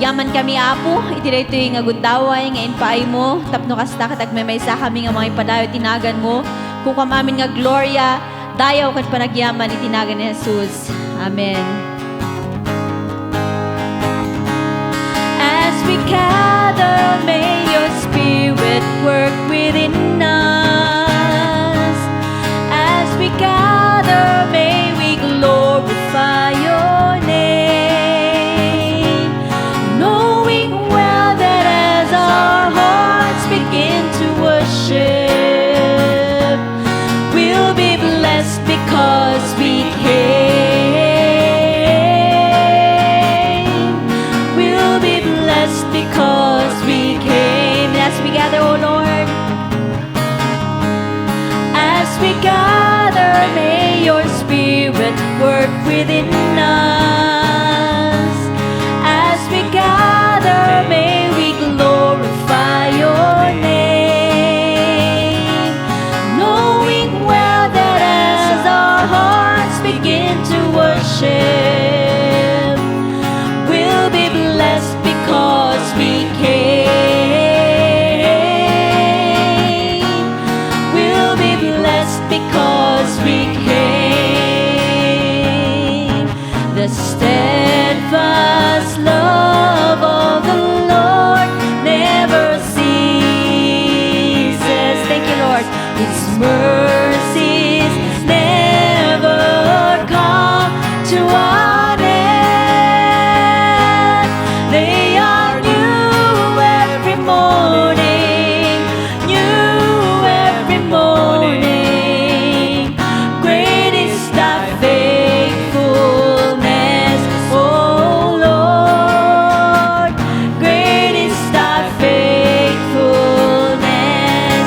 Agyaman kami apo, iti daytoy nga gundaway nga inpaay mo, tapno kasta katagmemaysa kami nga mga ipadayo tinagan mo, kukam amin nga gloria, dayaw kat panagyaman itinagan ni Jesus. Amen. As we gather, may your spirit work within us. As we gather, may we glorify your name, knowing well that as our hearts begin to worship, we'll be blessed because we came. We'll be blessed because we came. As we gather, oh Lord, as we gather, may your spirit work within us. As we gather, may we glorify your name, knowing well that as our hearts begin to worship, we'll be blessed because we came. We'll be blessed because we came. The steadfast love of the Lord never ceases. Thank you, Lord. His mercies never come to an end. They are new every morning, new every morning. Great is thy faithfulness, O Lord. Great is thy faithfulness.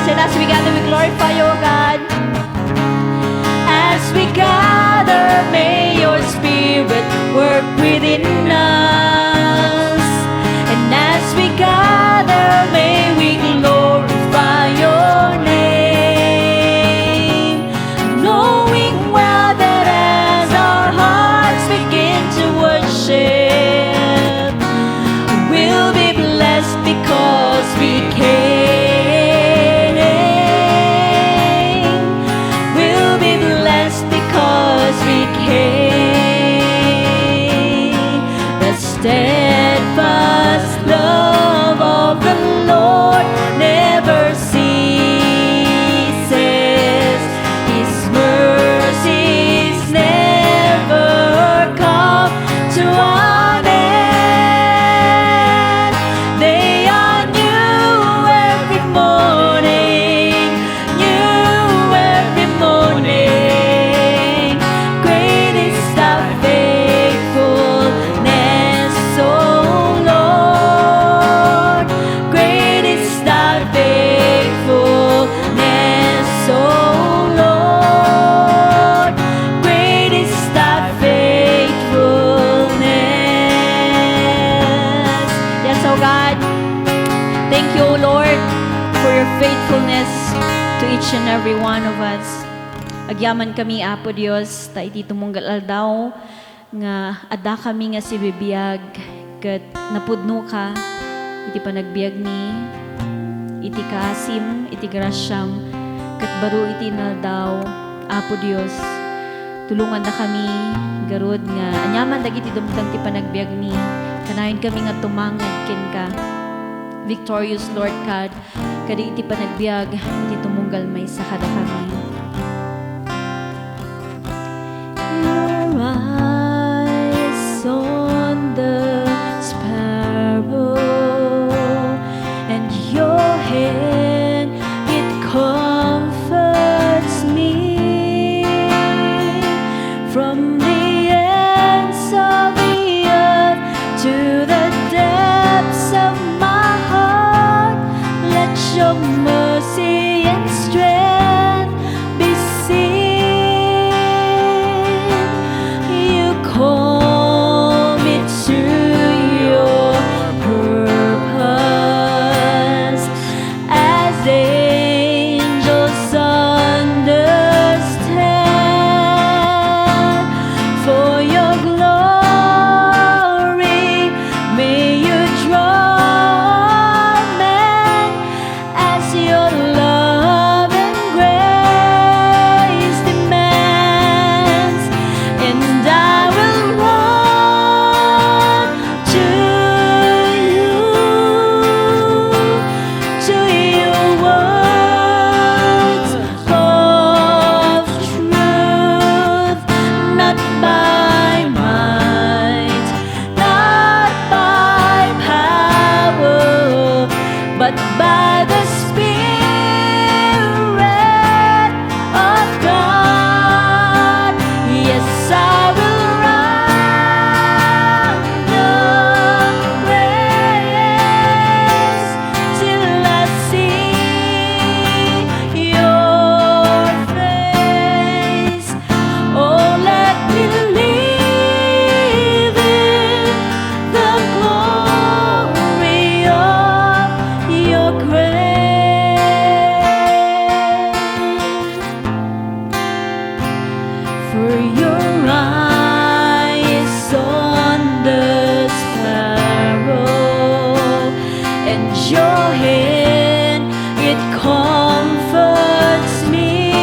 And as we gather, we glorify you, O God. As we gather, may your spirit work within us. And as we gather, may we glorify your name, knowing well that as our hearts begin to worship, we'll be blessed because we came. We'll be blessed because we came. The steadfast love of the Lord never ceases. His mercies never come to an end. They are new every morning, new every morning. Great is thy faithfulness, O Lord. Great is thy faithfulness, O Lord. Great is thy faithfulness. Yes, oh God. Thank you, O Lord, for your faithfulness to each and every one of us. Agyaman kami, Apo Dios, ta iti tumunggal aldaw nga adda kami nga si bibiyag ket napudno ka iti panagbiag ni iti kaasim iti grasyam ket baro iti naldaw, Apo Dios. Tulungan na kami garud nga anyaman dagiti dumtang ti panagbiag ni kanayon kami nga tumangad ken ka. Victorious Lord God, kadi iti panagbiag iti tumunggal may sakada kami. Your eyes on the sparrow, and your hand it comforts me. From the ends of the earth to the depths of my heart, let your mercy and strength For your eyes on the sparrow, and your hand, it comforts me.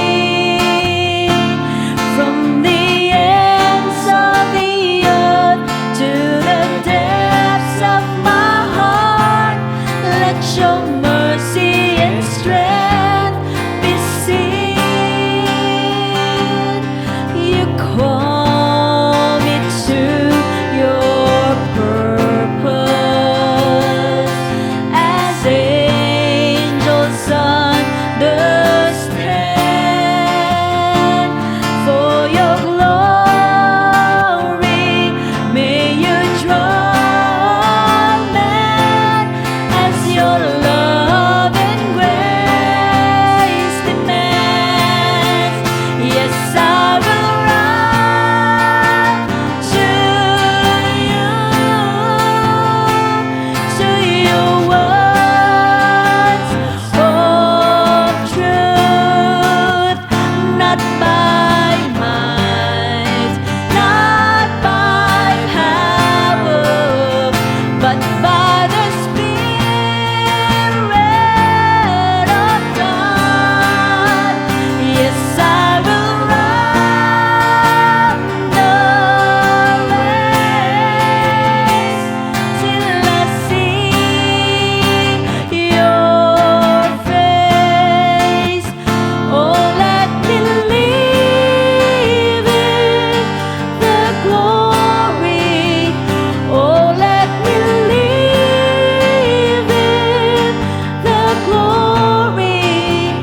From the ends of the earth to the depths of my heart, let your mercy and strength be seen. You call me to your purpose as angels understand. For your glory, may you draw men as your love and grace demands. Yes, I will run to your words of truth, not by might, not by power, but by the Spirit of God. Yes, I will run the race till I see your face. Oh, let me live in the glory. Oh, let me live in the glory.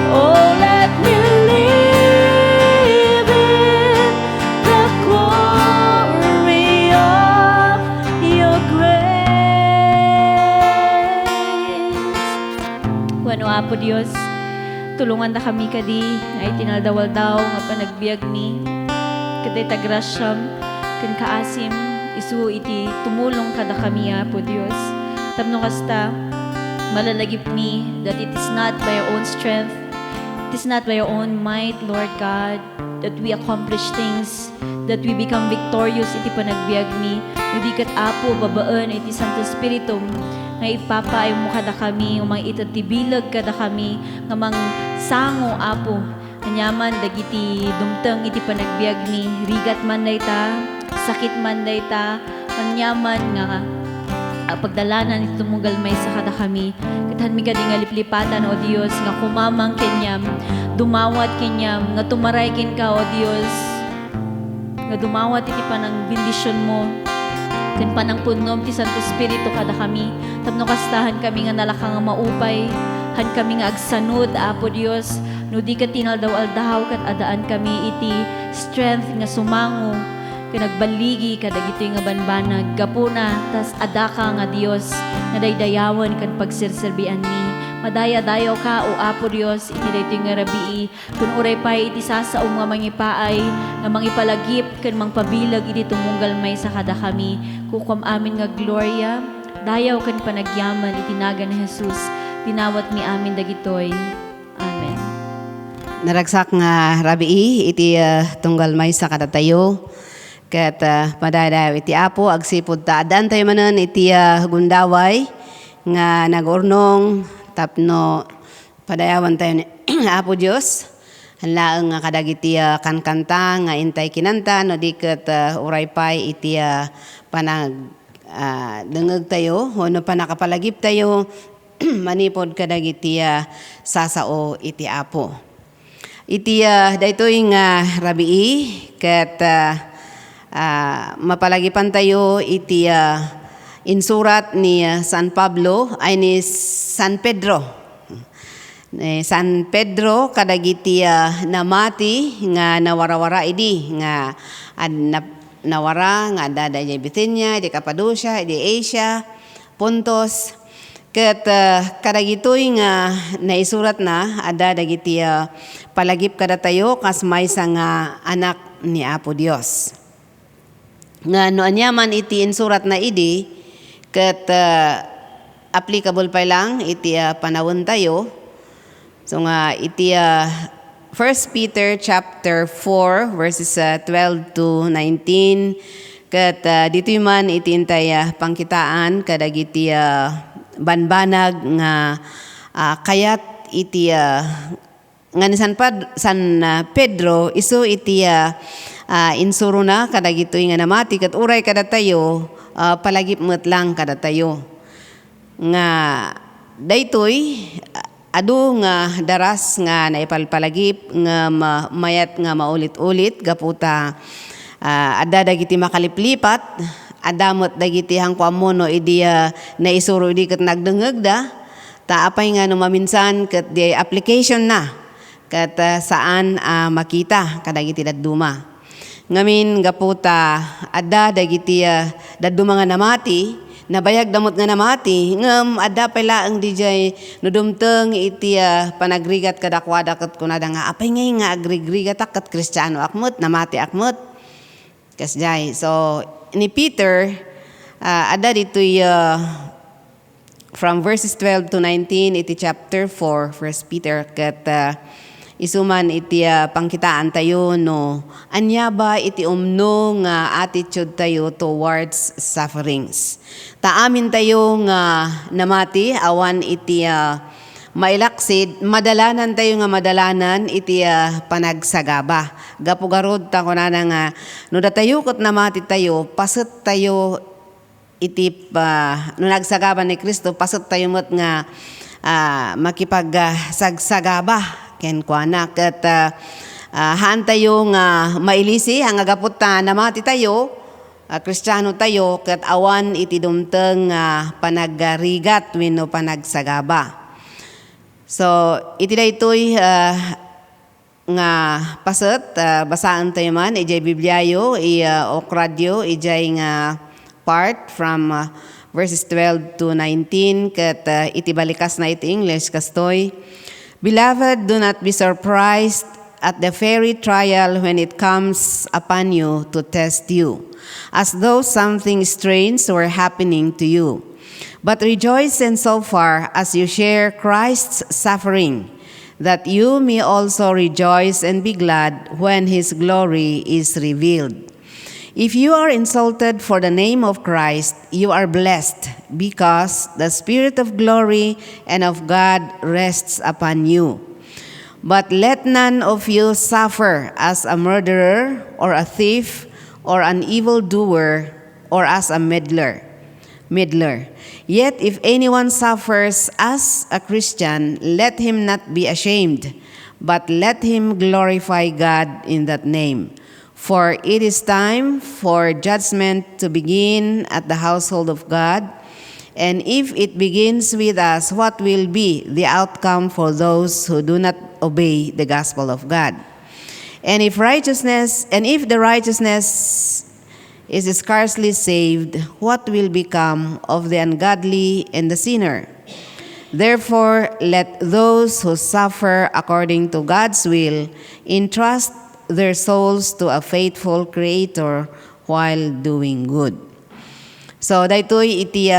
Oh, let me live in the glory of your grace. Wano Apo Dios, tulungan na kami kadi ay tinaldawal daw nga panagbiag ni katay tagrasyam ken kaasim isu iti tumulong kada kami Apo Dios. Tapno kasta malalagip mi that it is not by our own strength, it is not by our own might, Lord God, that we accomplish things, that we become victorious iti panagbiag mi. Udi kat Apo babaan iti Santo Espiritu nga ipapaay mo kada kami, umang itatibilag kada kami, nga mang sango Apo, anyaman dagiti dumteng iti panagbiag mi, rigat man dayta, sakit man dayta, anyaman nga pagdalanan iti tumugalmay sa kada kami. Katahan mi kadi nga liplipatan o Dios, nga kumamang kenyam, dumawat kenyam, nga tumaray ken ka o Dios, nga dumawat iti panang bendisyon mo, ken panang punom ti Santo Espiritu kada kami. Tapno kastahan kami nga nalaka nga maupay, han kami nga agsanod Apo Dios, no di ka tinaldaw-aldaw kat adaan kami iti strength nga sumango, ken nagbaligi kadagito nga banbanag gapuna, tas adaka nga Dios nga daydayawan kan pagserserbian mi. Madaya-dayaw ka o Apo Dios iti daytoy nga rabii, kun uray pay iti sasaom nga mangipaay nga mangipalagip ken mangpabilag iti tumunggalmay sa kada kami. Kukom amin nga gloria, dayaw ken panagyaman iti naga ni Jesus. Tinawat mi amin dagitoy. Amen. Naragsak nga rabii iti tunggalmay sa kada tayo. Ket madadaw iti Apo agsipud ta adan tayo manen iti gundaway nga nagurnong tapno padayawan tayo ni Apo Dios. Hanlaeng nga kadagiti kankanta nga intay kinanta no di ket uray pay iti panag dengeg tayo no panakapalagip tayo manipod kadagiti sasao iti Apo. Iti daytoy nga rabii ket mapalagipan tayo iti insurat ni San Pablo ay ni San Pedro. San Pedro kadagiti namati nga nawarawara idi nga nawara nga dada di Bithynia, di Cappadocia, di Asia, Pontus. Ket kadagitoy nga naisurat na ada dagiti palagip kada tayo kas maysa nga anak ni Apo Dios. Nga no anyaman iti insurat na idi ket applicable pa lang iti panawon tayo. So nga iti 1 Peter chapter 4 verses 12 to 19. Ket dito man itintay pangkitaan kadagiti banbanag nga kayat iti nga ni San Pedro isu iti insuro na kadagitoy nga namati ket uray kadatayo palagip met lang kadatayo nga daytoy adu nga daras nga naipalpalagip nga mayat nga maulit-ulit gaputa adda dagiti makaliplipat adamot dagiti hangkuamono idi naisuro idi ket nagdengeg da ta apay nga no maminsan ket di application na ket saan makita kadagiti dadduma ngamin gaputa adda dagiti dadduma nga namati nabayag damot nga namati ngem adda pala ang dijay no dumteng iti panagrigat kadakwada ket kunada nga apay ngay nga agrigrigat ket Kristiyano akmet namati akmet kasjay so ni Peter adda ditoy from verses 12 to 19 iti chapter 4 1 Peter ket isuman iti pangkitaan tayo no anya ba iti umno nga attitude tayo towards sufferings. Taamin tayo nga namati awan iti mailaksid madalanan tayo nga madalanan iti panagsagaba. Gapugarod ta kunana nga no datayo ket namati tayo paset tayo iti no nagsagaba ni Kristo paset tayo met nga makipagsagsagaba ken kuana ket haan tayo nga mailisi ang agapot namati tayo Kristiyano tayo ket awan iti dumteng panagrigat wenno panagsagaba. So iti daytoy nga paset basaan tayo man ijay Bibliayo okradyo ijay nga part from verses 12 to 19 ket iti balikas na iti English kastoy. Beloved, do not be surprised at the very trial when it comes upon you to test you, as though something strange were happening to you. But rejoice insofar as you share Christ's suffering, that you may also rejoice and be glad when His glory is revealed. If you are insulted for the name of Christ, you are blessed, because the Spirit of glory and of God rests upon you. But let none of you suffer as a murderer, or a thief, or an evildoer, or as a meddler. Yet if anyone suffers as a Christian, let him not be ashamed, but let him glorify God in that name. For it is time for judgment to begin at the household of God. And if it begins with us, what will be the outcome for those who do not obey the gospel of God? And if the righteousness is scarcely saved, what will become of the ungodly and the sinner? Therefore, let those who suffer according to God's will entrust their souls to a faithful Creator while doing good. So daytoy iti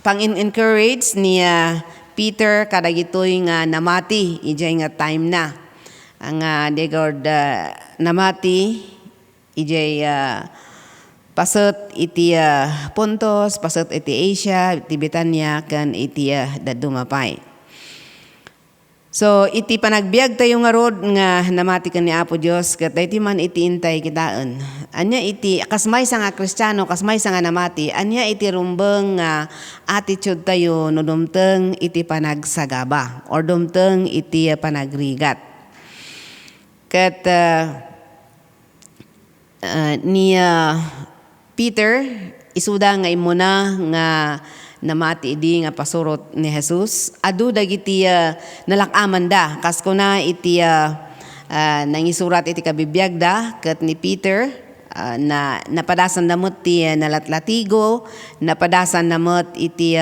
pang-encourage ni Peter kadagitoy nga namati ijay nga time na ang degord namati ijay paset iti Pontos, paset iti Asia, iti Betania ken iti dadumapay. So iti panagbiag tayo nga rod nga namati ken ni Apo Dios ket dayti man iti intay kitaen. Anya iti kasmay sa nga Kristiyano, kasmay sa nga namati, anya iti rumbeng nga attitude tayo no dumteng iti panagsagaba or dumteng iti panagrigat. Ket ni Peter isuda nga imuna nga namati idi nga pasurot ni Jesus adu dagiti nalakaman da kas kuna iti nangisurat iti kabibiyag da ket ni Peter na napadasan namot ti nalatlatigo napadasan namot iti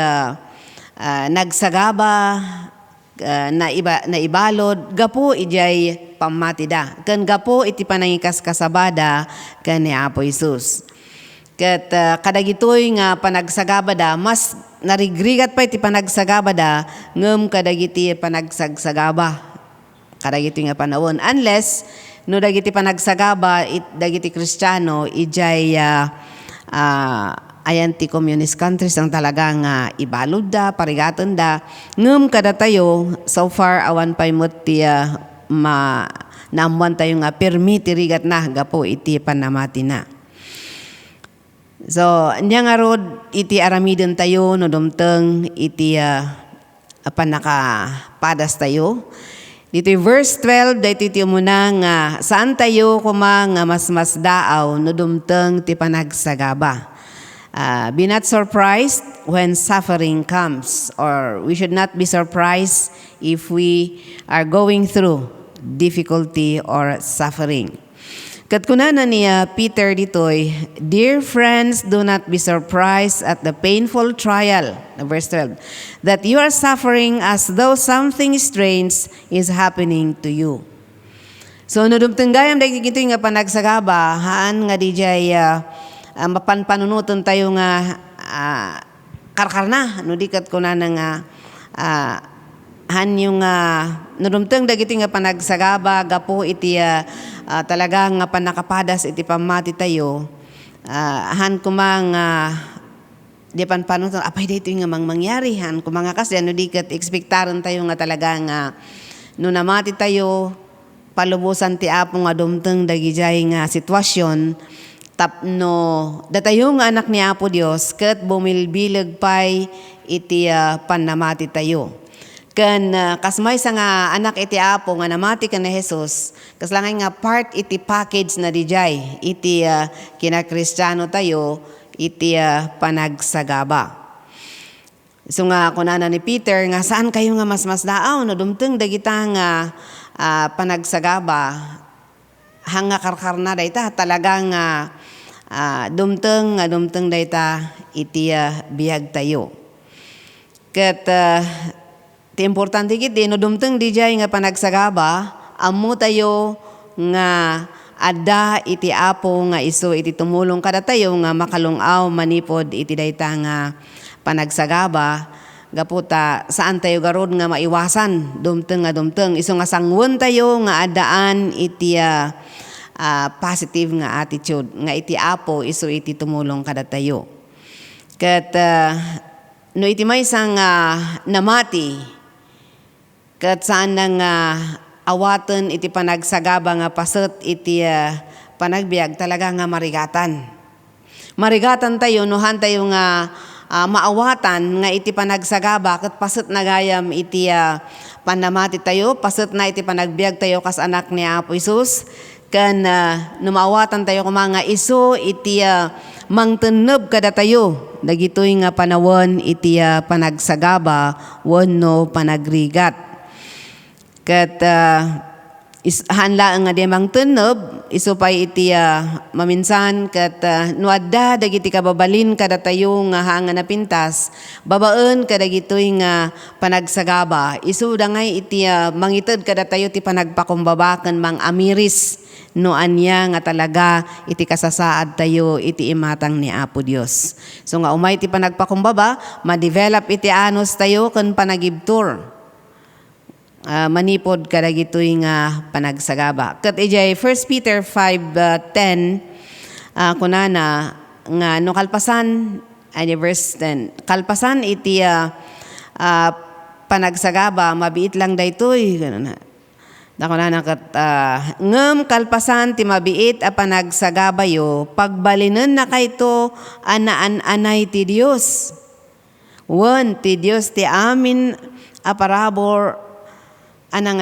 nagsagaba na ibalod gapo ijay pamati da ken gapo iti panangikas kasabada ken ni Apo Jesus. Ket kadagitoy nga panagsagabada mas narigrigat pa iti panagsagabada ngem kadagiti panagsagsagaba kadagiti nga panahon. Unless, no dagiti panagsagaba, dagiti Kristiyano, ijay ayan ti communist countries ang talagang ibalod da, parigaton da. Ngem kada tayo, so far, awan pa imot ti naamuan tayo nga permiti rigat na, gapo iti panamati na. So, niya nga rod, iti aramidon tayo, no dumteng, iti panakapadas tayo. Dito verse 12, dito iti muna nga, saan tayo nga mas daaw, no dumteng ti panagsagaba. Be not surprised when suffering comes, or we should not be surprised if we are going through difficulty or suffering. Kat kunana niya Peter ditoy, dear friends, do not be surprised at the painful trial, verse 12, that you are suffering as though something strange is happening to you. So nudumteng gayam dagiti kito nga panagsagaba, haan nga dijay mapanpanunutan tayo nga karkarna, no dikat kunana nga han yung nudumteng dagiti nga panagsagaba, gapo iti talagang panakapadas iti pamati tayo, han kumang di panpanunutan, apay dito nga mangyari, han kumang kasi ano dikat ekspektaran tayo nga talagang no namati tayo, palubusan ti apo nga dumteng dagijay nga sitwasyon, tapno datayo nga anak ni Apo Dios ket bumilbilag pay iti panamati tayo. Ken kasmay sa nga anak iti Apo nga namati ken ni Jesus, kaslangay nga part iti package na dijay iti kinakristiyano tayo iti panagsagaba. So nga kunana ni Peter nga saan kayo nga mas daaw no dumteng dagita nga panagsagaba hanga karkarna dayta talagang dumteng dayta iti biyag tayo. Ket ti importante kiti no dumteng dijay nga panagsagaba, ammo tayo nga adda iti Apo nga isu iti tumulong kada tayo nga makalungaw manipod iti dayta nga panagsagaba. Gaputa saan tayo garod nga maiwasan dumteng isu nga sangwen tayo nga adaan iti positive nga attitude nga iti Apo isu iti tumulong kada tayo. Ket no iti maysang namati ket saan nang awaten iti panagsagaba nga paset iti panagbiag talaga nga marigatan tayo nohan tayo nga maawatan nga iti panagsagaba ket paset nagayam iti panamati tayo, paset na iti panagbiag tayo kas anak ni Apo Isus, ken numaawatan tayo kumanga isu iti mangteneb kada tayo dagitoy nga panawon iti panagsagaba wenno panagrigat. Ket hanla nga di mangteneb isu pay iti maminsan ket no adda dagiti kababalin kada tayo nga hanga napintas babaen kadagitoy nga panagsagaba isu dangay iti mangited kada tayo ti panagpakumbaba ken mangamiris no anya nga talaga iti kasasaad tayo iti imatang ni Apo Dios. So nga umay ti panagpakumbaba ma-develop iti anos tayo ken panagibtur manipod kadagitoy nga panagsagaba. Ket ijay 1 Peter 5:10 kunana nga no kalpasan ani verse 10. Kalpasan iti panagsagaba mabiit lang daytoy ganun. Nakunana ket ngem kalpasan ti mabiit a panagsagabayo pagbalinen na kayto anaan-anay ti Dios. Wen ti Dios ti amin a parabor anang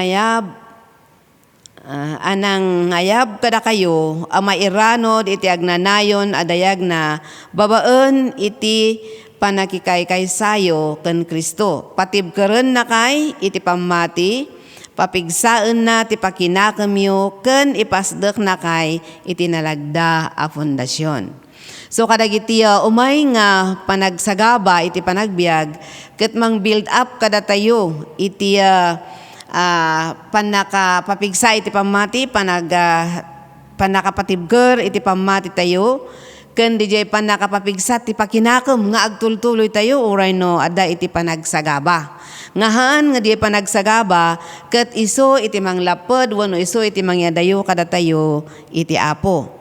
ngayab kada kayo mairanod iti agnanayon adayag na babaen iti panakikaykay sayo ken Kristo patibkeren na kay iti pamati papigsaen na ti pakinakemyo ken ipasdek na kay iti nalagda a pundasyon. So kadagiti umay nga panagsagaba iti panagbiag ket mang build up kada tayo iti panakapapigsa iti pamati panakapatibker iti pamati tayo ken DJ pa nakapapigsat ti pakinakam nga agtultuloy tayo uray no adda iti panagsagaba. Ngahaan nga di panagsagaba ket iso iti manglapod wenno iso iti mangyadayo kada tayo iti Apo.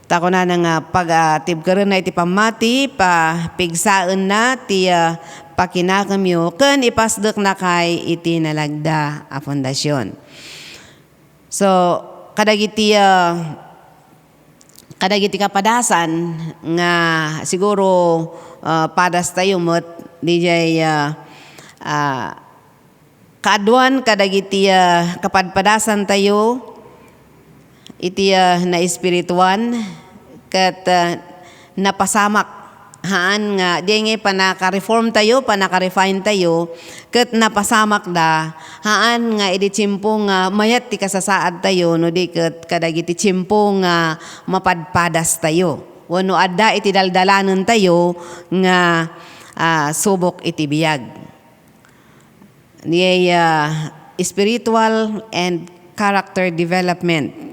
Tako na nga pag-tibkaran na iti pamati pa pigsaan na ti pakinakamyo ken ipasdek na kay iti nalagda a pundasyon. So kadagiti kapadasan nga siguro padas tayo met DJ kaadwan kadagiti kapadpadasan tayo iti na espirituan ket napasamak haan nga di nga panaka-reform tayo, panaka-refine tayo, ket napasamak da, haan nga iti tsimpo nga mayat ti kasasaad tayo, no di ket kadagiti tsimpo nga mapadpadas tayo. Wano adda iti daldalanan tayo nga subok iti biyag. Di spiritual and character development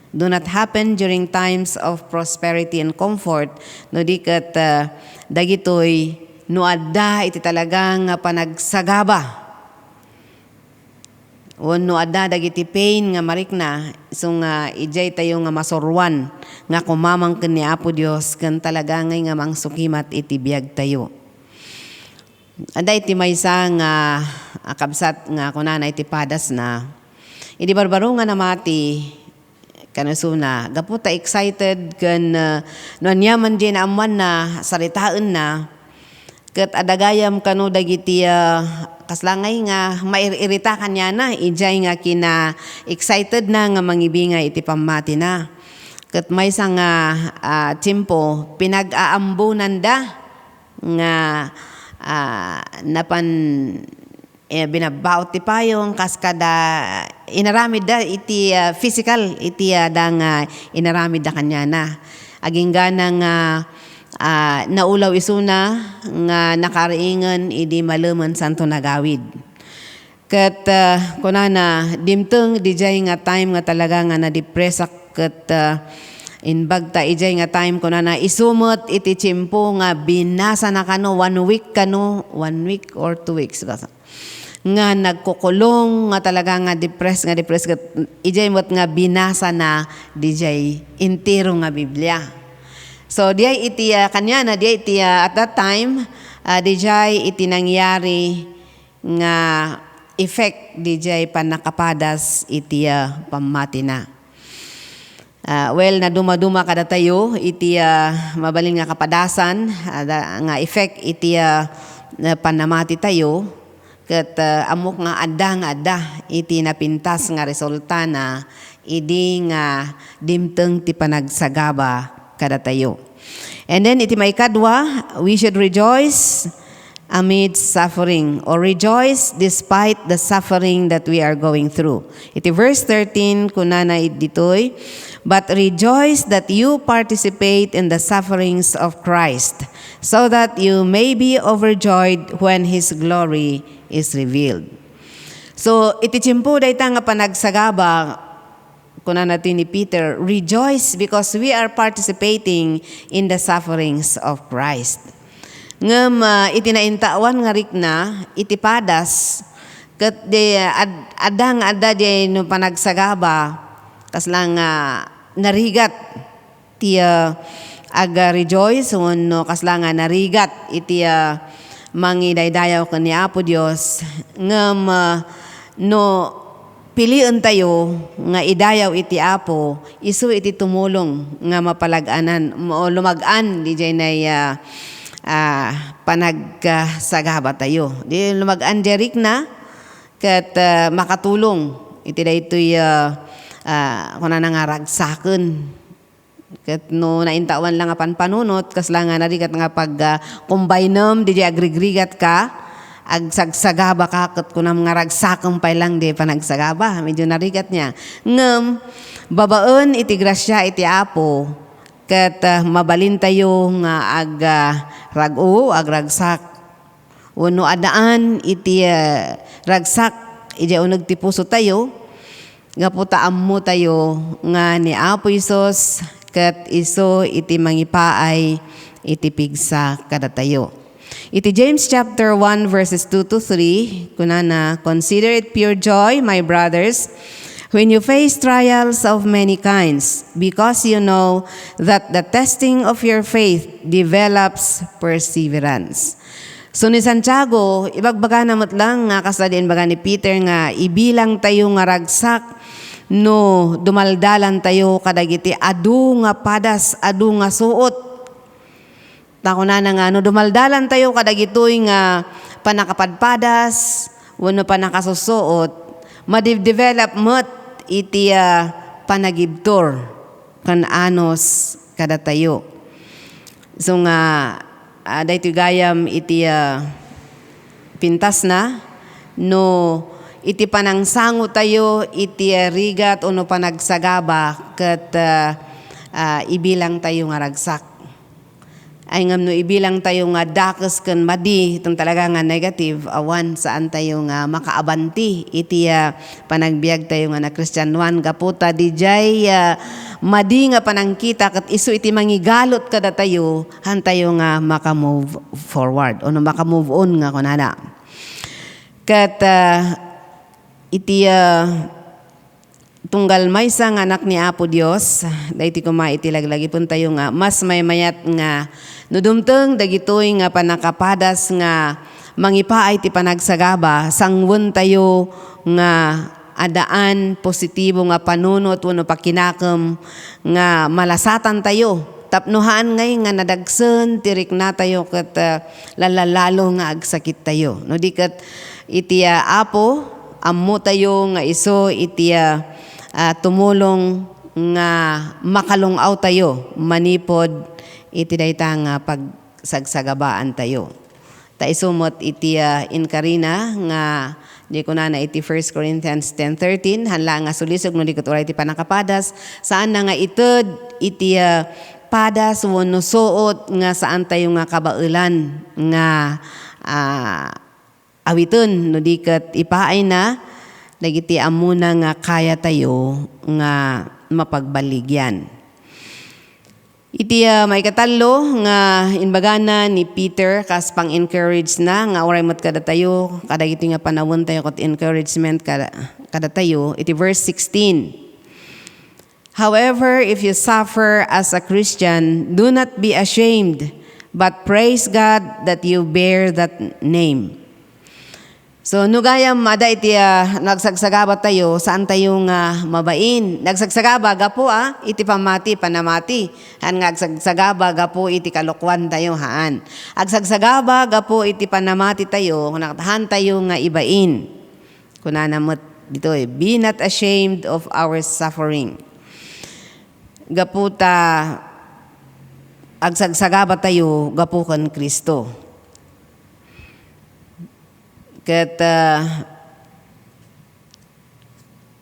do not happen during times of prosperity and comfort, no di ket dagitoy no adda iti talagang panagsagaba wenno adda dagiti pain nga marikna so nga ijay tayo nga masurwan nga kumamang ken ni Apo Dios ken talaga nga mangsukimat iti biag tayo. Adda iti maysa nga akabsat nga kunana iti padas na idi barbaro nga namati kanusuna gaputa excited ken no anyaman din amman na saritaan na ket adagayam kanu dagiti kaslangay nga mairirita kanya na ijay nga kina excited na nga mangibingay iti pamati na ket maysa nga tiyempo pinag-aambunan da nga napan binabaot ti payong kaskada inaramid da iti physical iti dang inaramid da kanya na aging ganang naulaw isuna nga nakariingan idi maluman santo nagawid ket kunana dimteng dijay nga time nga talaga nga na-depressak ket inbagta ijay nga time kunana isumot iti tiyempo nga binasa na kano 1 week or 2 weeks nga nagkukulong nga talaga nga depressed ijay mot nga binasa na dijay entero nga Biblia. So dijay iti kanya na dijay iti at that time dijay iti nangyari nga effect dijay panakapadas iti pamati na. Well na dumaduma kada tayo iti mabalin nga kapadasan nga effect iti panamati tayo ket amok nga adda iti napintas nga resulta na idi nga dimteng ti panagsagaba kada tayo. And then iti maikadwa, we should rejoice amidst suffering or rejoice despite the suffering that we are going through. Iti verse 13 kunana ditoy, but rejoice that you participate in the sufferings of Christ, so that you may be overjoyed when His glory is revealed. So iti tiyempo dayta nga panagsagaba kuna natin ni Peter, rejoice because we are participating in the sufferings of Christ. Ngem iti naintawan nga rikna iti padas ket adda di no panagsagaba kaslang narigat ti aga rejoice wenno kaslang narigat iti mangidaydayaw ken ni Apo Dios ngem no pilian tayo nga idayaw iti Apo isu iti tumulong nga mapalag-anan o lumag-an dijay nay panagsagaba tayo. Di lumag-an jerik na ket makatulong iti daytoy kuna nga ragsaken ket no naintawan lang nga panpanunot kasla nga narigat nga pag combinem di agrigrigat ka agsagsagaba ka ket kunam nga ragsakem pay lang di panagsagaba medyo narigat niya ngem babaen iti grasya iti Apo ket mabalin tayo nga agragsak wenno adaan iti ragsak iti uneg ti puso tayo gaputa ammo tayo nga ni Apo Isus ket iso iti mangipaay iti pigsa kadatayo. Iti James chapter 1 verses 2 to 3, kunana, consider it pure joy, my brothers, when you face trials of many kinds, because you know that the testing of your faith develops perseverance. So ni Santiago, ibagbaga namot lang nga kasadian baga ni Peter nga ibilang tayo nga ragsak no dumaldalan tayo kadagiti adu nga padas, adu nga suot. Tako na nga no dumaldalan tayo kadagitoy nga panakapadpadas, wano panakasusuot, ma-develop mo't iti panagibtor kan anos kada tayo. So nga daytoy gayam iti pintas na no iti panangsango tayo iti rigat uno panagsagaba ket ibilang tayo nga ragsak. Ay ngam no ibilang tayo nga dakes ken madi itong talaga nga negative awan saan tayo nga makaabanti iti panagbiag tayo nga na Kristiyanuan gaputa dijay madi nga panangkita ket isu iti mangigalot kada tayo han tayo nga maka-move forward o no maka-move on nga kunana. Ket iti tunggal maysa nga anak ni Apo Dios dayti kuma iti laglagi pun tayo nga mas may mayat nga nudumteng dagitoy nga panakapadas nga mangipaay ti panagsagaba sangwen tayo nga adaan positibo nga panunot wenno pakinakem nga malasatan tayo tapnohan ngay nga nadagsen tirik na tayo ket lalalalo nga agsakit tayo no di ket iti Apo ammo tayo nga iso iti tumulong nga makalungaw tayo manipod iti dayta nga pagsagsagabaan tayo. Ta isumot iti inkarina nga di ko na iti 1 Corinthians 10:13 hanla nga sulisog no di ket iti panakapadas saan na nga ited iti padas wenno suot nga saan tayo nga kabaelan nga awiton no di ket ipaay na dagiti amuna nga kaya tayo nga mapagbaligyan. Iti may katalo nga inbagana ni Peter kas pang-encourage na nga oray mat kada tayo kadagiti nga panawon tayo ket encouragement kada tayo iti verse 16. However, if you suffer as a Christian, do not be ashamed, but praise God that you bear that name. So nugayam ada iti nagsagsagaba tayo saan tayo nga mabain. Nagsagsagaba gapo iti pamati panamati. Han nga agsagsagaba gapo iti kalukwan tayo haan. Agsagsagaba gapo iti panamati tayo nakatahan tayo nga ibain. Kunana mo dito be not ashamed of our suffering. Gapo ta agsagsagaba tayo gapo kan Kristo. Ket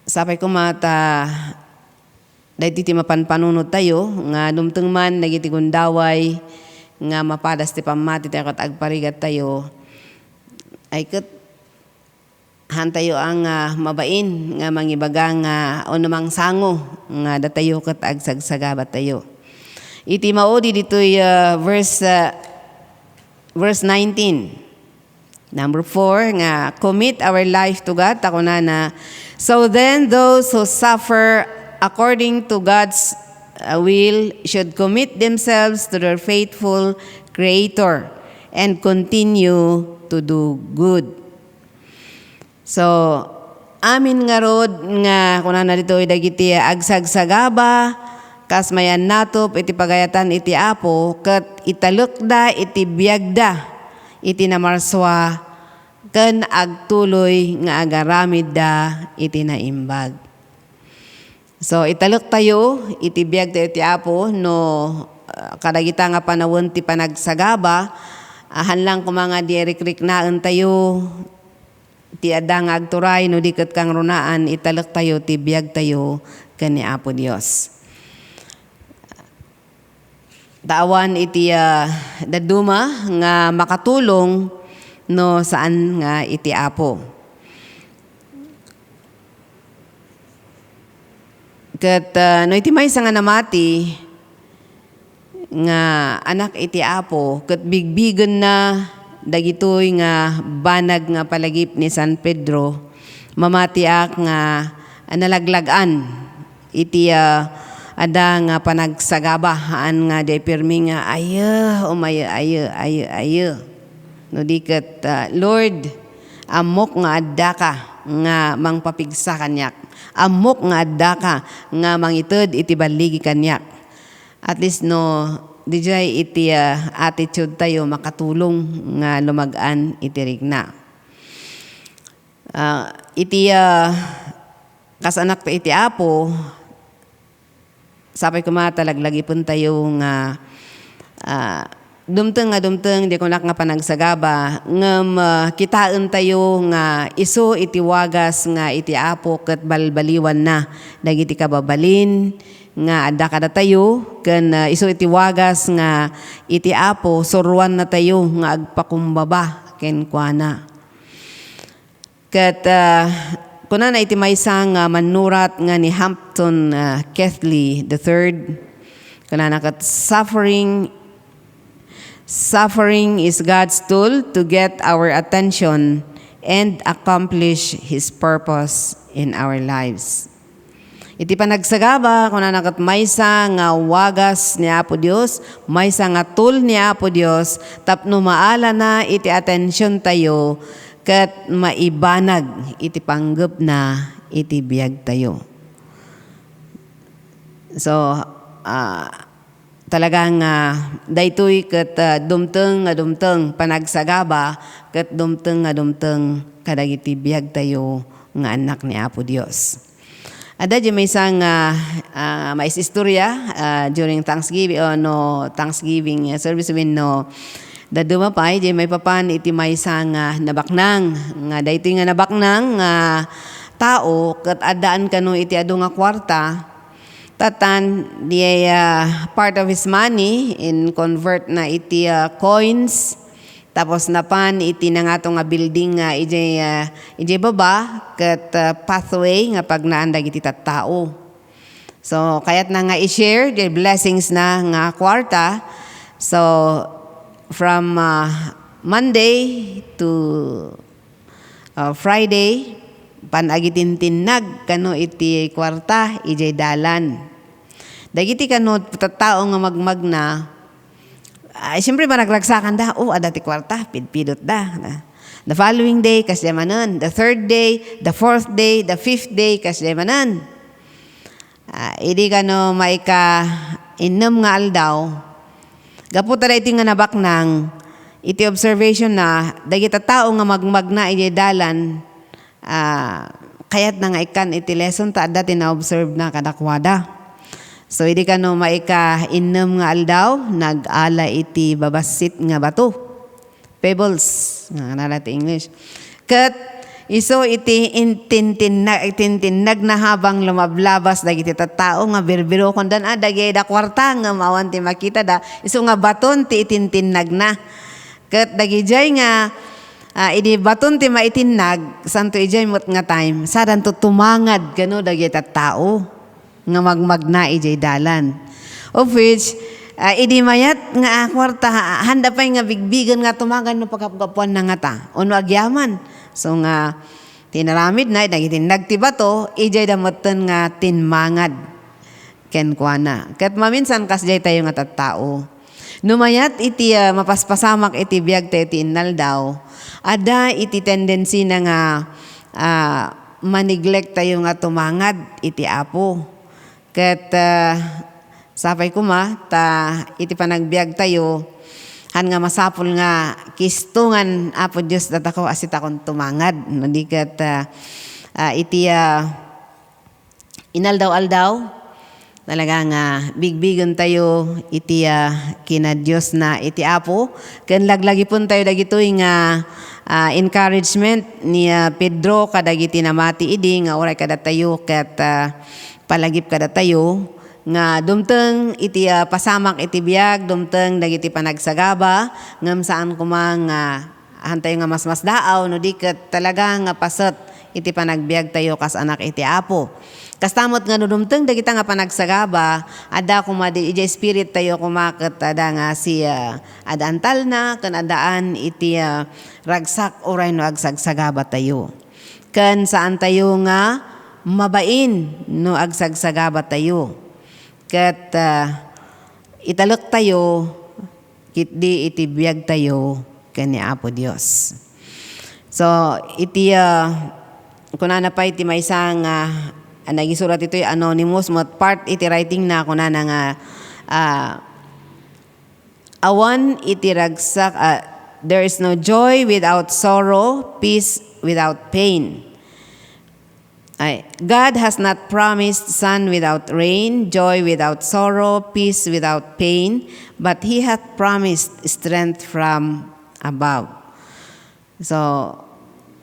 sapay ko mata dayti ti mapanpanunod tayo nga dumteng man dagiti gundaway nga mapadas ti pamati tayo ket agparigat tayo ay ket han tayo ang mabain nga mangibaga nga ono mang sango nga datayo ket agsagsagaba tayo. Iti maudi ditoy verse 19. Number 4, nga commit our life to God. Tako na. So then those who suffer according to God's will should commit themselves to their faithful Creator and continue to do good. So, amin nga rod nga kunana dito dagiti agsagsagaba kas mayan natop iti pagayatan iti Apo ket italukda iti biagda iti namarswa ken agtuloy nga agaramid da iti naimbag. So italok tayo iti biag tayo iti Apo no kadagita nga panawon ti panagsagaba hanlang kumanga di riknaan tayo ti adda nga agturay no diket kang runaan italok tayo ti biag tayo ken ni Apo Dios. Daawan iti daduma nga makatulong no saan nga iti Apo. Ket no iti maysa nga namati nga anak iti Apo ket bigbigen na dagitoy nga banag nga palagip ni San Pedro mamatiak nga nalaglagan iti ada nga panagsagaba haan nga day pirmi nga ayo no diket Lord amok nga adda ka nga mangpapigsa kanyak amok nga adda ka nga mangited iti baligi kanyak at least no dijay iti attitude tayo makatulong nga lumagan iti rigna iti kasanak pa iti Apo sapay kumatalag-lagi pun tayo nga dumteng di ko nga panagsagaba ngam kitaan tayo nga iso iti wagas nga iti Apo ket balbaliwan na dagiti kababalin nga adda kada tayo ken iso iti wagas nga iti Apo suruan na tayo nga agpakumbaba ken kuana ket kuna na iti maysa nga manurat nga ni Hampton Ketley III kuna na kat Suffering is God's tool to get our attention and accomplish His purpose in our lives. Iti panagsagaba, kung nakat maysa nga wagas ni Apo Dios, maysa nga tool ni Apo Dios, tapno maala na iti atensyon tayo, kat maibanag iti panggap na iti biyag tayo. So, talagang daytoy ket dumteng panagsagaba ket dumteng kadagiti biag tayo nga anak ni Apo Dios. Ada di may isang mais istorya during Thanksgiving Thanksgiving service no dadumapay di may papan iti may isang nabaknang nga daytoy nga nabaknang tao ket addaan kanu iti adu nga kwarta tatan di part of his money in convert na iti coins tapos napan iti na nga nga building nga ijay baba ket pathway nga pagnaandag iti tattao. So kayat na nga i-share the blessings na nga kwarta. So from Monday to Friday panagitintinag kano iti kwarta ijay dalan. Dagiti kano tattao nga magmagna siyempre managragsakan da adati kwarta pidpidot da. The following day kasdemanan, the third day, the fourth day, the fifth day kasdemanan. Idi kano maika innem nga aldaw gaputa da iti nga nabaknang iti observation na dagiti tattao nga magmagna ijay dalan kayat na nga ikan iti lesson ta adda tina-observe na kadakwada. So hindi ka no maika innem nga aldaw nag-ala iti babasit nga bato. Pebbles nga nalat English. Ket iso iti intintinag na habang lumablabas dagiti tattao nga birbiro kon dan dagay da kwarta nga mawan ti makita da iso nga baton ti itintinag na. Ket dagijay nga idi baton ti maitinag santo ijay mot nga time sadan to tumangad kano dagiti tattao nga magmagna ijay dalan of which idi mayat nga kwarta handa pay nga bigbigan nga tumagan no pagkapuan na nga ta uno agyaman so nga tinaramid na dagiti nagtibato ijay damotten nga tinmangad ken kuana ket maminsan kasjay tayo nga tattao numayat iti mapaspasamak iti biag tayo ti innal daw ada iti tendency na nga maneglect tayo nga tumangad iti Apo. Ket sapay kuma ta iti panagbiag tayo han nga masapul nga kistungan Apo Dios datako asit akon tumangad no di ket iti inaldaw-aldaw talaga nga bigbigan tayo iti kina Dios na iti Apo ken laglagi pun tayo dagitoy nga encouragement ni Pedro kadagiti namati idi nga oray kada tayo ket palagip kada tayo nga dumteng iti pasamak iti biag dumteng dagiti panagsagaba ngem saan kumang hantay nga mas daaw no di ket talaga nga paset iti panagbiag tayo kas anak iti Apo. Kastamot nga nudumteng dagita nga panagsagaba, ada kumadi iti spirit tayo kumaket ada nga si ada antal na kan adaan iti ragsak oray no agsagsagaba tayo. Kan saan tayo nga mabain no agsagsagaba tayo. Ket italek tayo kitdi iti biag tayo ken ni Apo Dios. So iti kunana pa iti maysa nga nagisurat ito yung anonymous mo part iti writing na kunana nga awan iti ragsak there is no joy without sorrow, peace without pain. God has not promised sun without rain, joy without sorrow, peace without pain, but He hath promised strength from above. So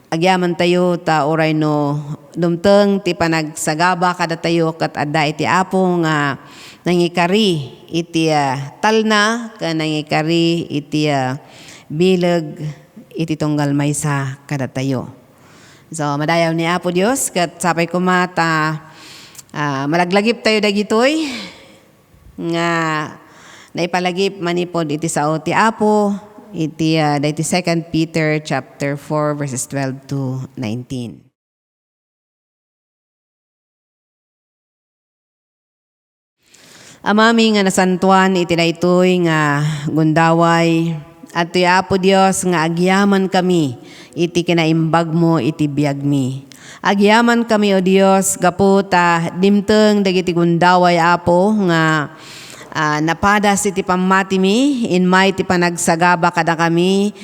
agyaman tayo ta oray no dumteng ti panagsagaba kada tayo kat adda iti Apo nga nangikari iti talna ken nangikari iti bileg iti tunggal maysa kada tayo. So madayaw ni Apo Dios ket sapay kumata malaglagip tayo dagitoy nga naipalagip manipod iti sao ti Apo. Iti 2 Peter chapter 4 verses 12 to 19. Amami nga nasantuan iti daytoy nga gundaway at ti Apo Dios nga agyaman kami iti kinaimbag mo iti biag mi. Agyaman kami o Dios gaputa dimteng dagiti gundaway Apo nga napadas iti pamati mi, inmay iti panagsagaba kada kami,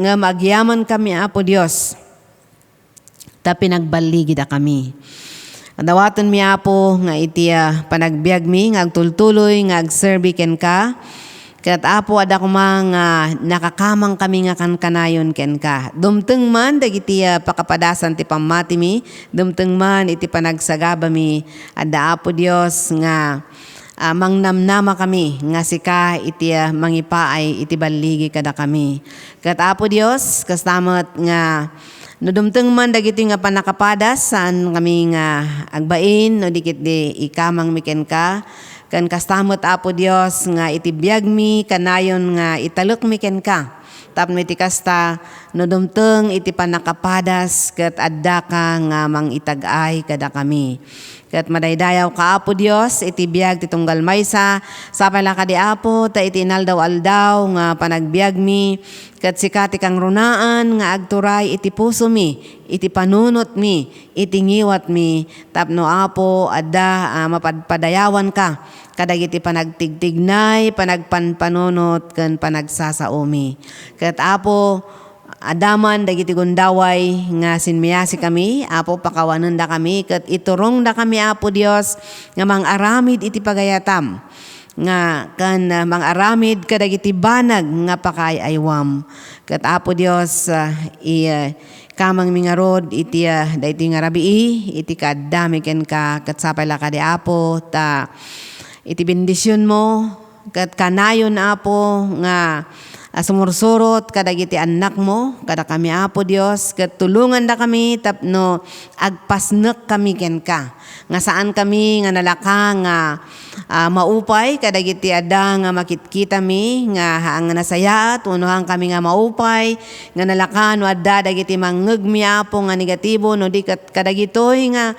nga magyaman kami Apo Dios, ta pinagbaligid kami. Dawaton mi Apo nga iti panagbiag mi, nga agtultuloy, nga agserbi ken ka, ket Apo ada kumang nakakamang kami nga kankanayon ken ka. Dumteng man dagiti pakapadasan ti pamati mi, dumteng man iti panagsagaba mi, ada Apo Dios nga mangnamnama kami nga sika iti mangipaay iti baligi kada kami. Ket Apo Dios kastamot nga nudumteng man dagiti nga panakapadas saan kami nga agbain no dikit di ikamang miken ka ken kastamot Apo Dios nga iti biag mi kanayon nga italek miken ka. Tapno iti kasta nudumteng iti panakapadas ket adda ka nga mangitag-ay kada kami. Ket madaydayaw ka Apo Dios iti biag ti tunggal maysa sapala ka di Apo ta iti inaldaw-aldaw nga panagbiag mi ket sika ti kang runaan nga agturay iti puso mi iti panunot mi iti ngiwat mi tapno Apo adda mapadpadayawan ka kadagiti panagtigtignay panagpanpanunot ken panagsasaomi. Ket Apo adaman dagiti gundaway nga sinmiyasi kami, Apo pakawanen da kami, ket iturong da kami Apo Dios nga mangaramid iti pagayatam nga kan mangaramid kadagiti banag nga pakaaywam. Ket Apo Dios kamang mingarod iti daytoy nga rabii iti kaddami ken ka ket sapala ka di Apo ta iti bendisyon mo ket kanayon Apo nga sumursurot kadagiti anak mo kada kami Apo Dios ket tulungan da kami tapno agpasnek kami ken ka nga saan kami nga nalaka nga maupay kadagiti adda nga makitkita mi nga ang nasayaat unohan kami nga maupay nga nalaka no adda dagiti mangngeg Apo nga negatibo no di kadagitoy nga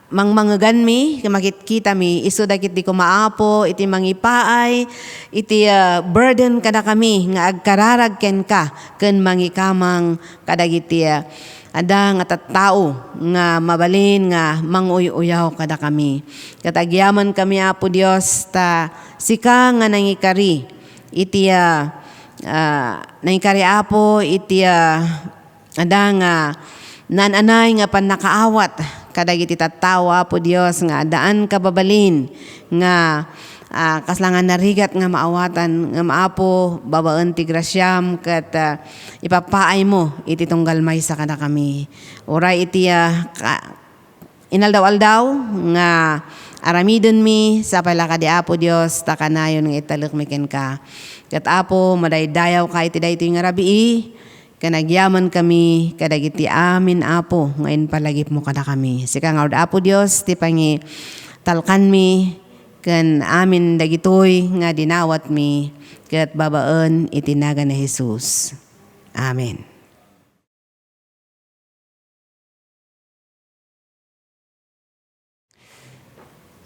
mangmangegan mi, makitkita mi, iso dagit di kumaapo, iti mangipaay, iti burden kada kami, nga agkararag ken ka, ken mangikamang kadagiti ada nga tattao, nga mabalin, nga manguy-uyaw kada kami. Katagyaman kami Apo Dios, ta sika nga nangikari, iti nangikari Apo, iti ada nga nananay nga panakaawat, kadagiti tattawa Apo Dios nga daan kababalin nga kaslangan narigat nga maawatan nga maapo babaan ti grasyam ket ipapaay mo iti tunggal maysa kada kami. Oray iti inaldaw-aldaw nga aramidon mi sa palaka di Apo Dios ta kanayon nga italek mi ken ka. Ket Apo madaydayaw ka iti daytoy nga rabii kanagyaman kami kadagiti amin apo ngayon palagip mo kada kami. Sika nga apo Dios ti pangi talkan mi kan amin dagitoy nga dinawat mi ket babaen itinaga na Jesus. Amen.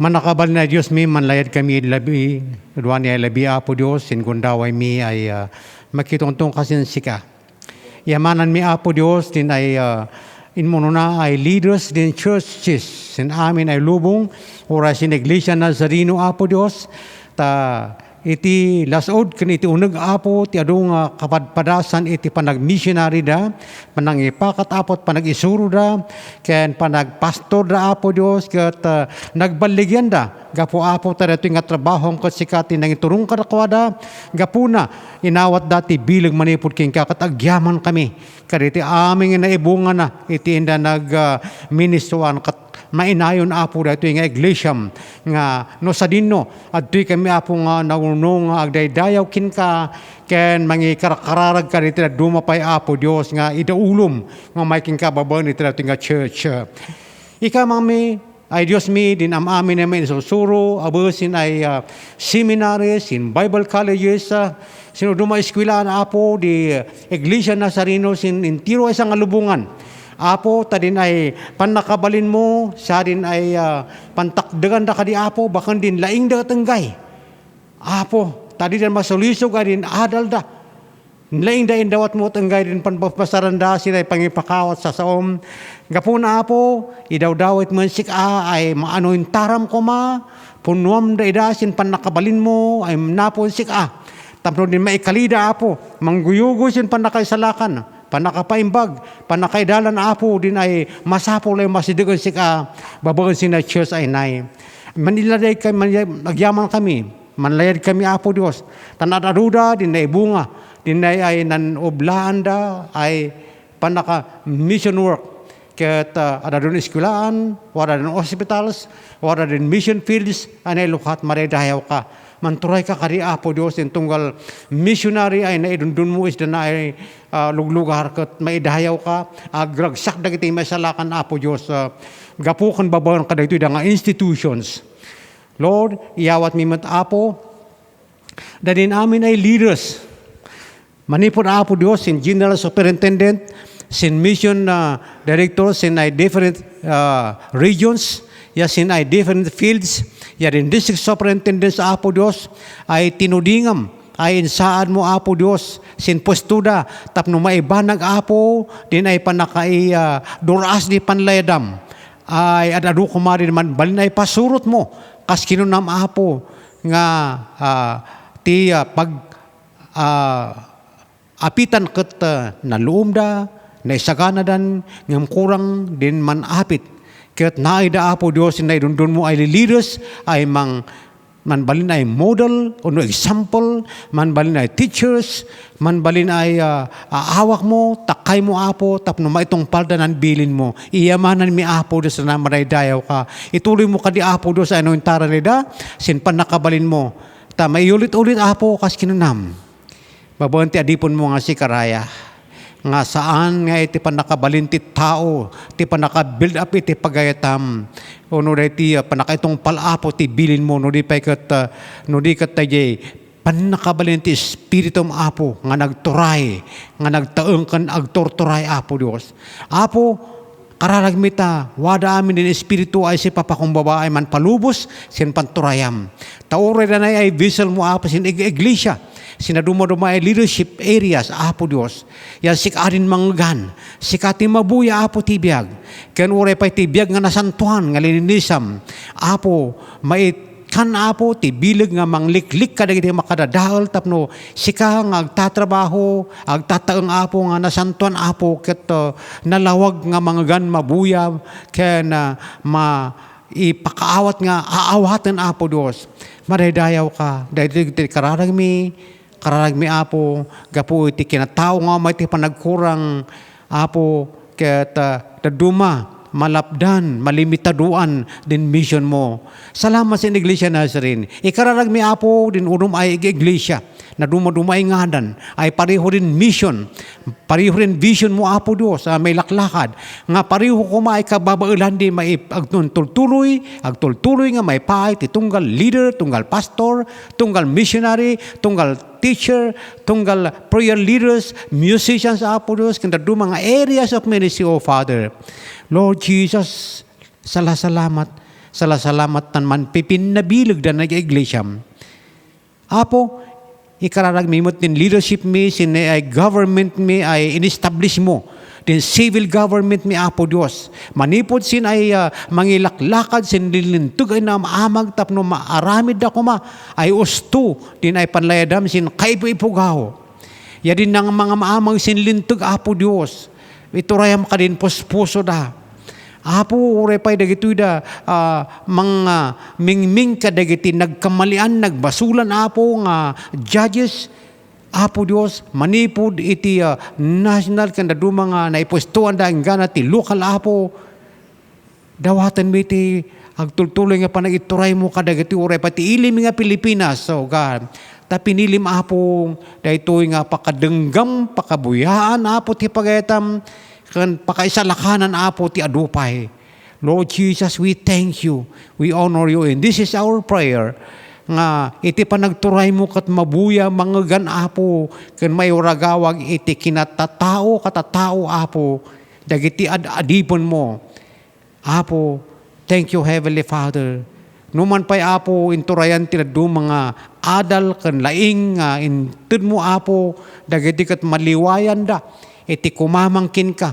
Manakabal na Diyos mi, manlayad kami labi, duwan niya labi apo Diyos, sin gundaway mi ay makituntong kasin sika. Yamanan mi apo Diyos, din ay inmuno na ay leaders din churches, sin amin ay lubong, ora sin Iglesia Nazareno apo Diyos, ta iti lasod kan iti uneg apo ti adu nga kapadpadasan iti panag-missionary da panangipakat apot panag-isuro da ken panag-pastor da apo Dios ket nagbaligyan da gapo apo ta dito nga trabaho ket sikati nang iturong kadakwada gapuna inawat dati bilag manipud king kat agyaman kami kaditi aming naibungan na iti inda nag ministruan kat mainayon apo dito nga iglesia nga no sa dinno adtoy kami apo nga naunong agdaydayaw kinka ken mangi karakararag ka dito dumapay apo Dios nga idaulom nga may kinka babaen dito nga church. Ika mami ay Dios mi din amin namin susuro abusin ay seminaries in Bible colleges sino duma eskwela na apo di Iglesia Nazareno sin intiro isang alubungan. Apo, tadin ay panakabalin mo, sa din ay pantakdagan da ka di Apo, bakan din laing da tanggay. Apo, tadi din masulisog din adal da. Laing da indawat mo tanggay din panpapasaran da, sila ay pangipakawat sa saom. Gapuna Apo, idaw-dawit mo sik ay maano yung taram ko ma, punuam da idasin panakabalin mo, ay napon sik Tapno din maikalida Apo, mangguyugos yung panakaisalakan. Panakapaimbag, panakaidalan apo din ay masapol ay masidigan sika babagan sina church ay nay. Maniladay kami, nagyaman kami, manlayad kami apo Dios. Tanadaruda din ay bunga, din ay nanoblaan da ay panaka mission work. Ket ada dun eskulaan, wala din hospitals, wala din mission fields, anay lukat maridayaw ka. Manturay ka kari apo Dios in tunggal missionary ay naidundun mo is na ay luglugar ket maidayaw ka agragsak dagiti masalakan apo Dios gapukan babawan ka dagiti nga institutions. Lord, iyawat mi met apo dadin amin ay leaders. Manipod apo Dios in general superintendent, sin mission director sin ay different regions, sin ay different fields. Yarin district superintendent sa apo Dios ay tinudingam ay insaan mo apo Dios sin postuda tapno maibanag apo din ay panakai duras di panlayadam ay adadu kumari man balin ay pasurot mo kas kinunam apo nga ti pag apitan ket naluumda na isagana dan ngam kurang din man apit. Ket naida apo Dios na idundun mo ay leaders ay manbalin ay model o example, manbalin ay teachers, manbalin ay ahawak mo, takay mo apo, tapno maitong palda ng bilin mo. Iyamanan mi apo Dios na maraydayaw ka. Ituloy mo ka di apo Dios ay anointara nida, sin panakabalin mo. Ta may ulit-ulit apo kas kinunam. Babanti adipon mo nga si Karaya. Nga saan nga iti panakabalin ti tao, ti panaka-build up iti pagayatam. O no iti panakaitong palapo ti bilin mo, no di kat tajay, panakabalin ti spiritum apo, nga nagturay, nga nagtaeng kan agtorturay apo Dios. Apo, kararagmita, wada amin din espiritu ay si papakumbaba ay man palubos, sin panturayam. Tauray na ay vessel mo apo sin iglesia. Sinaduma-duma ay leadership areas, apo Dios. Yan sikarin manggan, sikati mabuya apo tibiyag. Ken uray pa'y tibiyag nga nasantuan, nga lininisam. Apo, mait kan apo, tibilig nga mangliklik kadagiti makadadahal, tapno sika nga agtatrabaho, agtataeng apo nga nasantuan apo, ket nalawag nga manggan mabuya, ken ipakaawat nga aawatan apo Dios. Maraydayaw ka, dahil kararagmi apo, gapu iti kinatao nga may iti panagkurang apo, ket daduma, malapdan, malimitaduan din mission mo. Salamat sa Iglesia Nazarene. Ikararagmi apo din unum ay iglesia na dumay ngadan, ay pareho rin mission, pareho rin vision mo, Apo Diyos, may laklakad, nga pareho ko may kababailan di may agtultuloy nga may paay, tunggal leader, tunggal pastor, tunggal missionary, tunggal teacher, tunggal prayer leaders, musicians, Apo Diyos, kanda do mga areas of ministry, O Father. Lord Jesus, salamat tan man pipinabilag da na iglesia. Apo, ikararag mimot din leadership mi, sin ay government mi ay in-establish mo. Din civil government mi, Apo Diyos. Manipod sin ay mangilaklakad, sin lilintug ay na maamag tapno maaramid ako ay usto, din ay panlayadam sin kaipo-ipugaw. Ya din ng mga maamag sin lintug, Apo Diyos. Ito rayam ka din puspuso da. Apo, urepay dagito da, mga mingming ka dagiti, nagkamalian, nagbasulan, Apo, nga judges, Apo Diyos, manipod iti national, kanda do mga naipwestuan da, nga ti local, Apo, dawatan mo iti, agtultuloy nga pa nagituray mo ka dagiti, urepay, ti ilim nga Pilipinas, so God, ta pinilim, Apo, dahitoy nga pakadenggam, pakabuyaan, Apo, ti pagayatam, kan pakaisalakanan, Apo, ti adupay. Lord Jesus, we thank you. We honor you. And this is our prayer. Nga iti panagturay mo kat mabuya mga gan, Apo, kan may uragawag iti kinatao, Apo, dagiti adipon mo. Apo, thank you, Heavenly Father. Numan pa'y, Apo, inturayan tinadu mga adal kan laing intud mo, Apo, dagiti kat maliwayan da. Iti kumamangkin ka.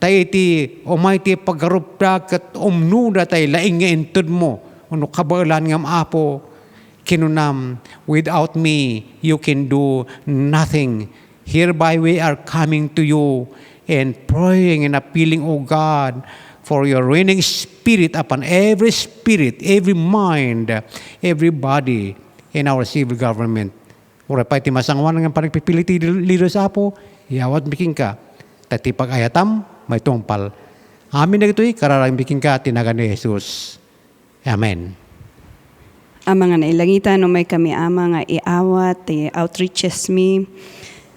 Tay iti umay ti paggarupda kat umnuda tay laing nga intud mo. Ano kabalan ngam, Apo, kinunam, without me, you can do nothing. Hereby we are coming to you and praying and appealing, O God, for your reigning spirit upon every spirit, every mind, every body in our civil government. Ura pa iti masangwan ng panagpipiliti leaders, Apo, iyawat biking ka, tati pag-ayatam, may tumpal. Amin na ito'y kararang biking ka, tinagan ni Jesus. Amen. Ang mga nailangitan, no may kami ama nga iawat, outreaches mi,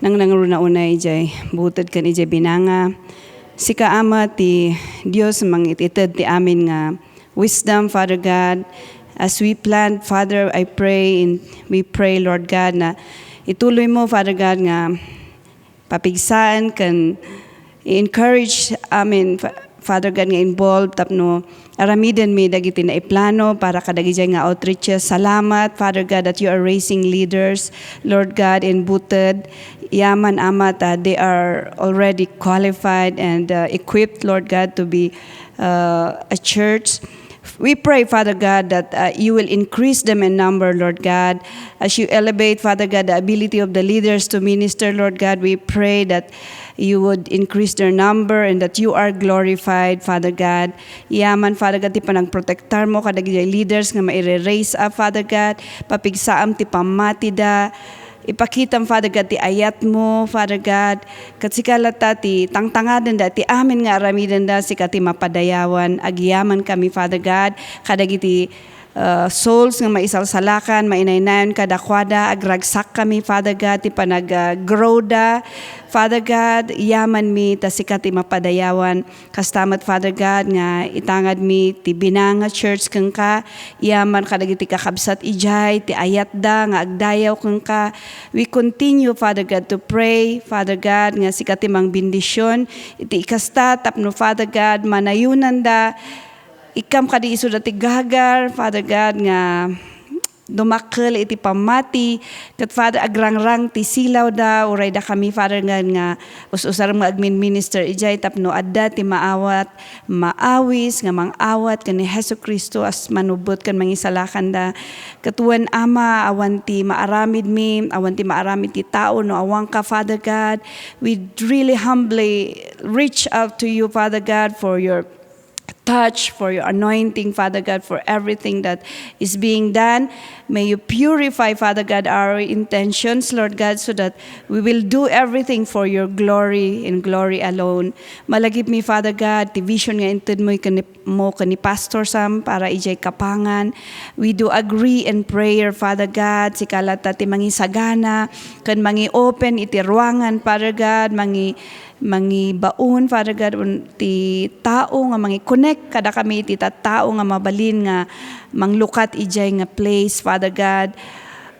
nang nangruna unay jay, butad kan ijay binanga, sika ama ti Diyos mang ititad ti amin nga wisdom, Father God, as we plan, Father, I pray, and we pray, Lord God, na ituloy mo, Father God, nga papigsaan kan i-encourage amin, Father God, nga involved tapno aramiden mi dagiti na iplano para kadagi nga outreaches. Salamat, Father God, that you are raising leaders, Lord God, in butod yaman amat, they are already qualified and equipped, Lord God, to be a church. We pray, Father God, that you will increase them in number, Lord God. As you elevate, Father God, the ability of the leaders to minister, Lord God, we pray that you would increase their number and that you are glorified, Father God. Yaman, Father God, ti panagprotektar mo kadagi leaders nga maire-raise up, Father God. Papigsaam ti pamatida. Ipakitam, Father God, ti ayat mo, Father God. Katsikalata ti tangtangadan da, ti amin nga aramidan da, sikati mapadayawan, agyaman kami, Father God. Kadagiti souls nga maisalsalakan, mainaynayon kadakwada, agragsak kami, Father God, ti panag-grow da. Father God, yaman mi, ta sikati mapadayawan. Kastamat, Father God, nga itangad mi, ti binanga church kang ka, yaman kadagiti kakabsat ijay, ti ayat da, nga agdayaw kang ka. We continue, Father God, to pray, Father God, nga sikati mang bendisyon, iti ikasta, tapno, Father God, manayunan da, ikam kadi iso dati gagar, Father God, nga dumakkel iti pamati, kat Father agrangrang ti silaw da, uray da kami, Father God, nga us-usar mga admin minister, ijay tapno adda ti maawat, maawis, nga mangawat, kan ni Hesu Kristo as manubot kan mangisalakan da, katuan ama, awan ti maaramid mi, awan ti maaramid ti tao, no awang ka, Father God, we really humbly reach out to you, Father God, for your touch, for your anointing, Father God, for everything that is being done. May you purify, Father God, our intentions, Lord God, so that we will do everything for your glory and glory alone. Malagip mi, Father God, ti vision nga inted mo kani Pastor Sam para ijay kapangan. We do agree in prayer, Father God, si kalata ti mangi sagana, kan mangi open iti ruangan, Father God, mangi baun, Father God, ti tao nga mangi connect kada kami ti tao nga mabalin nga manglukat ijay nga place, Father God.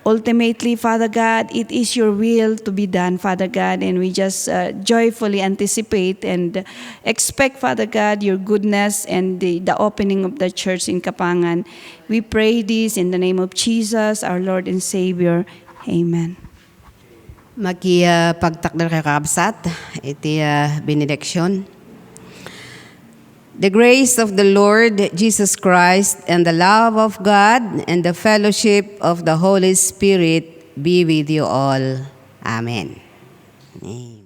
Ultimately, Father God, it is your will to be done, Father God, and we just joyfully anticipate and expect, Father God, your goodness and the opening of the church in Kapangan. We pray this in the name of Jesus, our Lord and Savior. Amen. Pagtakdal kay kakabsat, iti benediction. The grace of the Lord Jesus Christ and the love of God and the fellowship of the Holy Spirit be with you all. Amen. Amen.